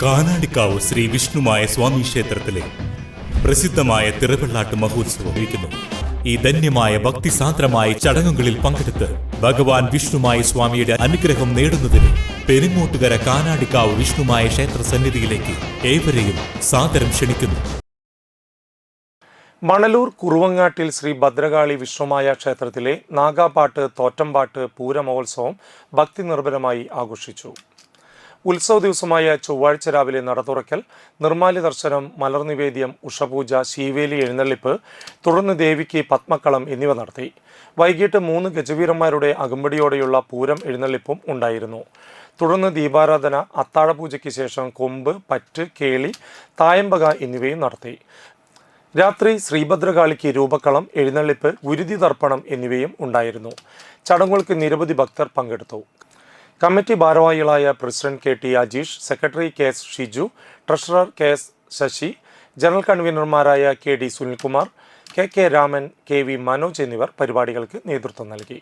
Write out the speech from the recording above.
കാനാടിക്കാവ് ശ്രീ വിഷ്ണുമായ സ്വാമി ക്ഷേത്രത്തിലെ പ്രസിദ്ധമായ തിറവെള്ളാട്ട് മഹോത്സവം ഇരിക്കുന്നു. ഈ ധന്യമായ ഭക്തിസാന്ദ്രമായ ചടങ്ങുകളിൽ പങ്കെടുത്ത് ഭഗവാൻ വിഷ്ണുമായ സ്വാമിയുടെ അനുഗ്രഹം നേടുന്നതിന് പെരിങ്ങോട്ടുകര കാനാടിക്കാവ് വിഷ്ണുമായ ക്ഷേത്ര സന്നിധിയിലേക്ക് ഏവരെയും സാദരം ക്ഷണിക്കുന്നു. മണലൂർ കുറുവങ്ങാട്ടിൽ ശ്രീ ഭദ്രകാളി വിഷ്ണുമായ ക്ഷേത്രത്തിലെ നാഗാപാട്ട് തോറ്റംപാട്ട് പൂരമഹോത്സവം ഭക്തി നിർഭരമായി ആഘോഷിച്ചു. ഉത്സവ ദിവസമായ ചൊവ്വാഴ്ച രാവിലെ നട തുറക്കൽ, നിർമ്മാല്യ ദർശനം, മലർനിവേദ്യം, ഉഷപൂജ, ശീവേലി എഴുന്നള്ളിപ്പ്, തുടർന്ന് ദേവിക്ക് പത്മക്കളം എന്നിവ നടത്തി. വൈകിട്ട് 3 ഗജവീരന്മാരുടെ അകമ്പടിയോടെയുള്ള പൂരം എഴുന്നള്ളിപ്പും ഉണ്ടായിരുന്നു. തുടർന്ന് ദീപാരാധന, അത്താഴപൂജയ്ക്ക് ശേഷം കൊമ്പ്, പറ്റ്, കേളി, തായമ്പക എന്നിവയും നടത്തി. രാത്രി ശ്രീഭദ്രകാളിക്ക് രൂപക്കളം, എഴുന്നള്ളിപ്പ്, ഗുരുതി തർപ്പണം എന്നിവയും ഉണ്ടായിരുന്നു. ചടങ്ങുകൾക്ക് നിരവധി ഭക്തർ പങ്കെടുത്തു. കമ്മിറ്റി ഭാരവാഹികളായ president K T Ajeesh, secretary K S Shiju, treasurer K S Sasi, general കൺവീനർമാരായ K D Sunilkumar, K K Raman, K V Manoj എന്നിവർ പരിപാടികൾക്ക് നേതൃത്വം നൽകി.